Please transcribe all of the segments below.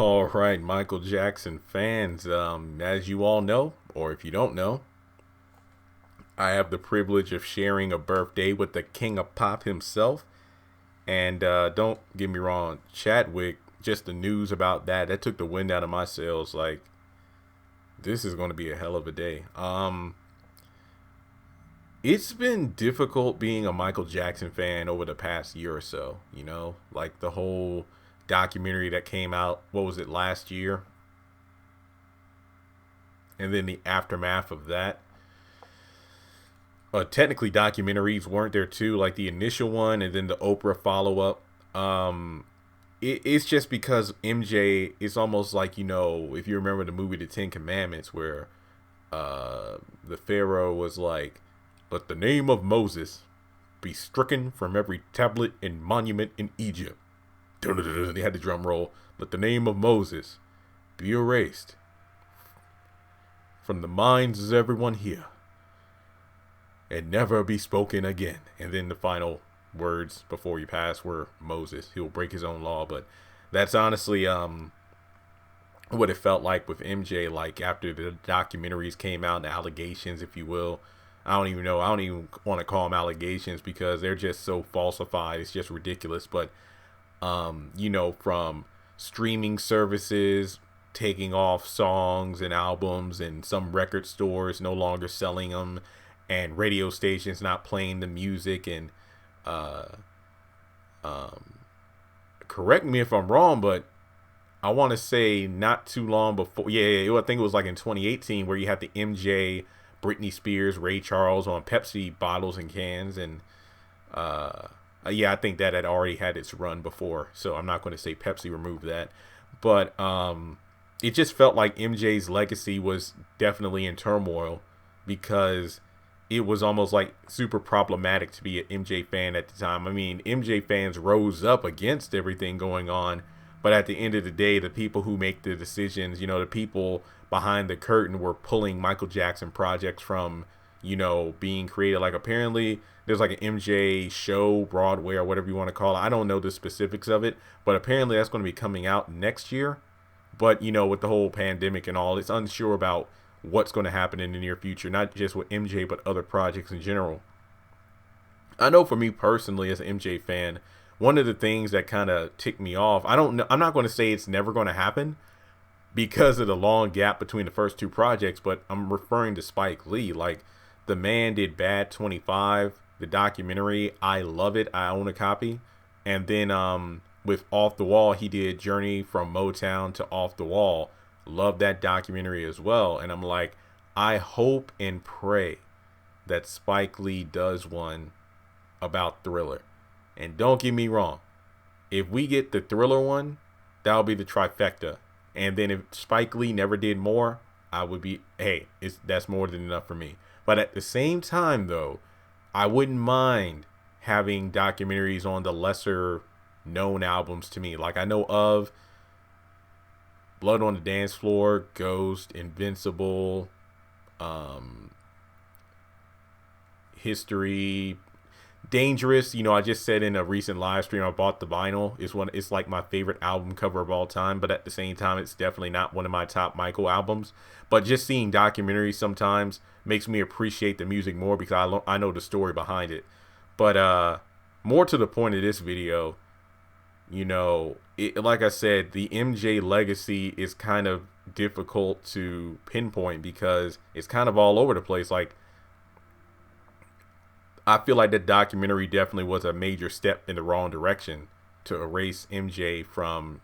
All right, Michael Jackson fans, as you all know, or if you don't know, I have the privilege of sharing a birthday with the king of pop himself. And don't get me wrong, Chadwick, just the news about that took the wind out of my sails. Like, this is going to be a hell of a day. It's been difficult being a Michael Jackson fan over the past year or so, like the whole documentary that came out, what was it, last year? And then the aftermath of that. Technically, documentaries weren't there too, like the initial one and then the Oprah follow up. It's just because MJ, it's almost like, if you remember the movie The Ten Commandments, where the Pharaoh was like, let the name of Moses be stricken from every tablet and monument in Egypt. They had the drum roll. Let the name of Moses be erased from the minds of everyone here and never be spoken again. And then the final words before you pass were Moses. He'll break his own law. But that's honestly what it felt like with MJ. Like after the documentaries came out, the allegations, if you will. I don't even know. I don't even want to call them allegations because they're just so falsified. It's just ridiculous. But from streaming services taking off songs and albums, and some record stores no longer selling them, and radio stations not playing the music, and correct me if I'm wrong, but I want to say not too long before, I think it was like in 2018, where you had the MJ, Britney Spears, Ray Charles on Pepsi bottles and cans, and I think that had already had its run before, so I'm not going to say Pepsi removed that, but it just felt like MJ's legacy was definitely in turmoil, because it was almost like super problematic to be an MJ fan at the time. I mean, MJ fans rose up against everything going on, but at the end of the day, the people who make the decisions, the people behind the curtain were pulling Michael Jackson projects from, being created. Like apparently there's like an MJ show, Broadway, or whatever you want to call it. I don't know the specifics of it, but apparently that's going to be coming out next year. But, with the whole pandemic and all, it's unsure about what's going to happen in the near future, not just with MJ, but other projects in general. I know for me personally, as an MJ fan, one of the things that kind of ticked me off, I don't know, I'm not going to say it's never going to happen because of the long gap between the first two projects, but I'm referring to Spike Lee. Like, the man did Bad 25, the documentary. I love it. I own a copy. And then with Off the Wall, he did Journey from Motown to Off the Wall. Love that documentary as well. And I'm like, I hope and pray that Spike Lee does one about Thriller. And don't get me wrong, if we get the Thriller one, that'll be the trifecta. And then if Spike Lee never did more, I would be, hey, that's more than enough for me. But at the same time, though, I wouldn't mind having documentaries on the lesser known albums to me. Like, I know of Blood on the Dance Floor, Ghost, Invincible, History, Dangerous. I just said in a recent live stream I bought the vinyl. It's like my favorite album cover of all time, but at the same time it's definitely not one of my top Michael albums. But just seeing documentaries sometimes makes me appreciate the music more because I know the story behind it. But more to the point of this video, like I said, the MJ legacy is kind of difficult to pinpoint because it's kind of all over the place. Like, I feel like that documentary definitely was a major step in the wrong direction to erase MJ from,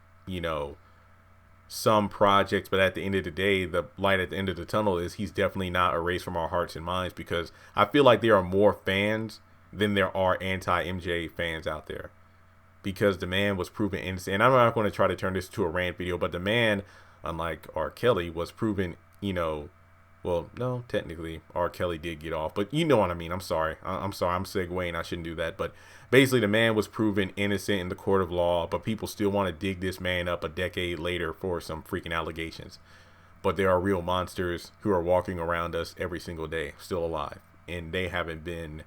some projects. But at the end of the day, the light at the end of the tunnel is he's definitely not erased from our hearts and minds, because I feel like there are more fans than there are anti-MJ fans out there, because the man was proven innocent. And I'm not going to try to turn this to a rant video, but the man, unlike R. Kelly, was proven, well, no, technically R. Kelly did get off, but you know what I mean. I'm sorry. I'm segueing. I shouldn't do that. But basically, the man was proven innocent in the court of law, but people still want to dig this man up a decade later for some freaking allegations. But there are real monsters who are walking around us every single day, still alive, and they haven't been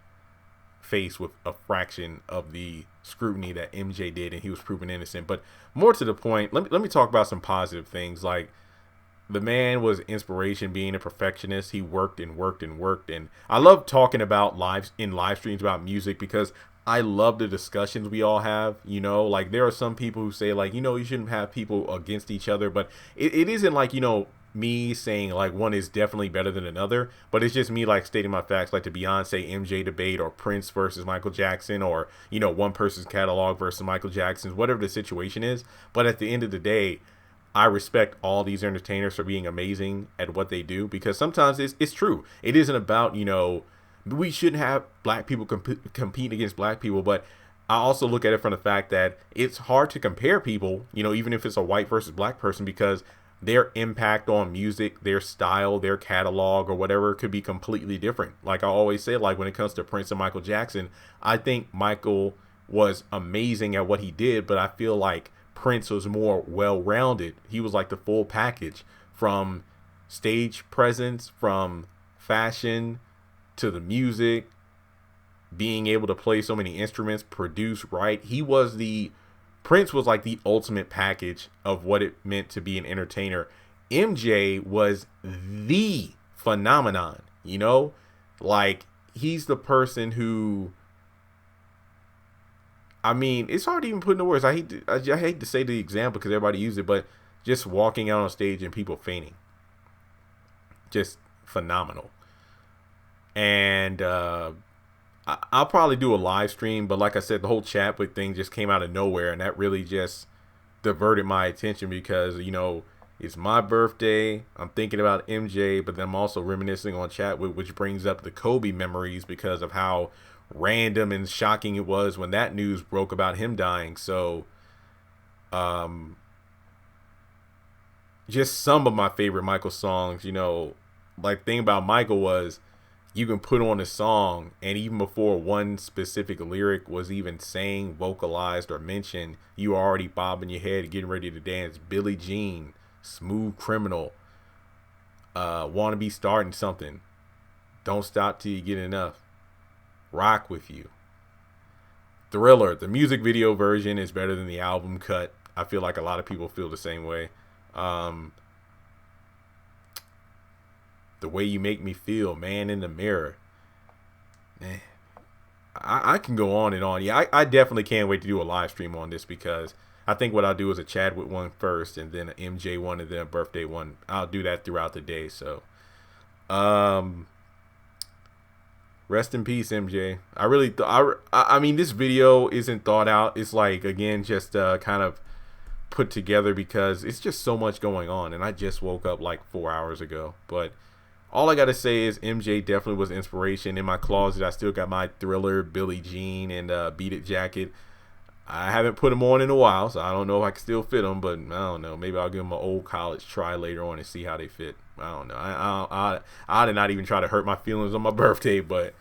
faced with a fraction of the scrutiny that MJ did, and he was proven innocent. But more to the point, let me talk about some positive things. Like, the man was inspiration, being a perfectionist. He worked and worked and worked. And I love talking about live streams about music because I love the discussions we all have. You know, like, there are some people who say, like, you know, you shouldn't have people against each other. But it isn't like, you know, me saying like one is definitely better than another, but it's just me like stating my facts, like the Beyonce MJ debate, or Prince versus Michael Jackson, or, you know, one person's catalog versus Michael Jackson's, whatever the situation is. But at the end of the day, I respect all these entertainers for being amazing at what they do, because sometimes it's true. It isn't about, you know, we shouldn't have black people compete against black people, but I also look at it from the fact that it's hard to compare people, you know, even if it's a white versus black person, because their impact on music, their style, their catalog, or whatever could be completely different. Like I always say, like when it comes to Prince and Michael Jackson, I think Michael was amazing at what he did, but I feel like Prince was more well-rounded. He was like the full package, from stage presence, from fashion to the music, being able to play so many instruments, produce, write. Prince was like the ultimate package of what it meant to be an entertainer. MJ was the phenomenon, you know? Like, he's the person who, I mean, it's hard to even put into words. I hate to say the example because everybody uses it, but just walking out on stage and people fainting. Just phenomenal. And I'll probably do a live stream, but like I said, the whole Chadwick thing just came out of nowhere, and that really just diverted my attention because, you know, it's my birthday. I'm thinking about MJ, but then I'm also reminiscing on Chadwick, which brings up the Kobe memories because of how random and shocking it was when that news broke about him dying. So, just some of my favorite Michael songs, you know, like, thing about Michael was, you can put on a song, and even before one specific lyric was even saying, vocalized, or mentioned, you are already bobbing your head, getting ready to dance. Billie Jean, Smooth Criminal, Wanna Be Starting Something, Don't Stop Till You Get Enough, Rock With You. Thriller, the music video version is better than the album cut. I feel like a lot of people feel the same way. The Way You Make Me Feel, Man in the Mirror. Man, I can go on and on. Yeah, I definitely can't wait to do a live stream on this, because I think what I'll do is a Chadwick one first, and then an MJ one, and then a birthday one. I'll do that throughout the day. So, rest in peace, MJ. I mean, this video isn't thought out. It's like, again, just kind of put together because it's just so much going on, and I just woke up like 4 hours ago. But all I gotta say is MJ definitely was inspiration. In my closet, I still got my Thriller, Billie Jean, and Beat It jacket. I haven't put them on in a while, so I don't know if I can still fit them, but I don't know. Maybe I'll give them an old college try later on and see how they fit. I don't know. I did not even try to hurt my feelings on my birthday, but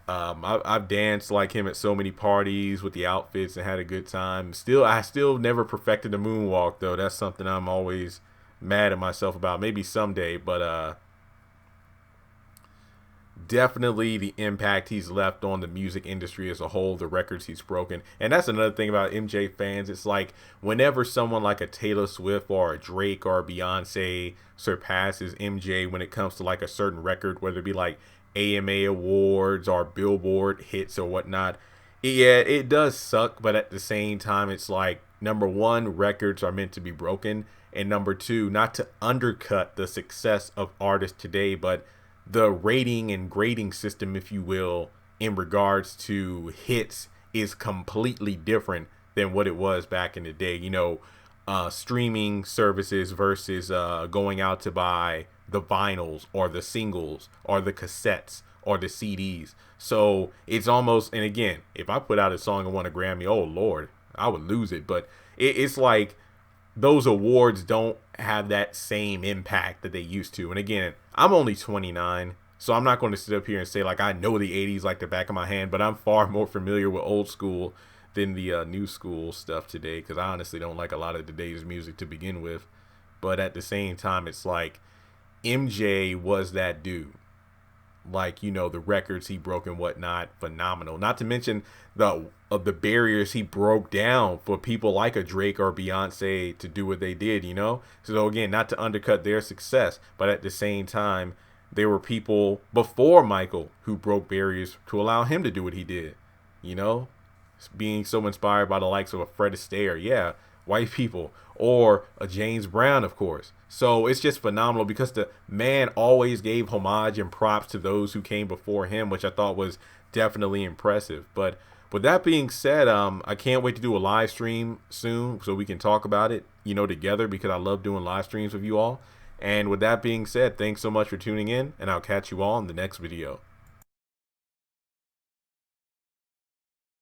I've danced like him at so many parties with the outfits and had a good time. I still never perfected the moonwalk, though. That's something I'm always mad at myself about. Maybe someday, but definitely the impact he's left on the music industry as a whole, the records he's broken. And that's another thing about MJ fans. It's like, whenever someone like a Taylor Swift or a Drake or a Beyonce surpasses MJ when it comes to like a certain record, whether it be like AMA awards or Billboard hits or whatnot, yeah, it does suck. But at the same time, it's like, number one, records are meant to be broken, and number two, not to undercut the success of artists today, but the rating and grading system, if you will, in regards to hits is completely different than what it was back in the day. You know, streaming services versus going out to buy the vinyls or the singles or the cassettes or the CDs. So it's almost, and again, if I put out a song and won a Grammy, oh Lord, I would lose it. But it's like, those awards don't have that same impact that they used to. And again, I'm only 29, so I'm not going to sit up here and say like I know the 80s like the back of my hand, but I'm far more familiar with old school than the new school stuff today, because I honestly don't like a lot of today's music to begin with. But at the same time, it's like, MJ was that dude. like, you know, the records he broke and whatnot, phenomenal. Not to mention the barriers he broke down for people like a Drake or Beyonce to do what they did, you know. So again, not to undercut their success, but at the same time, there were people before Michael who broke barriers to allow him to do what he did, you know, being so inspired by the likes of a Fred Astaire, yeah, white people, or a James Brown, of course. So it's just phenomenal because the man always gave homage and props to those who came before him, which I thought was definitely impressive. But with that being said, I can't wait to do a live stream soon so we can talk about it, you know, together, because I love doing live streams with you all. And with that being said, thanks so much for tuning in, and I'll catch you all in the next video.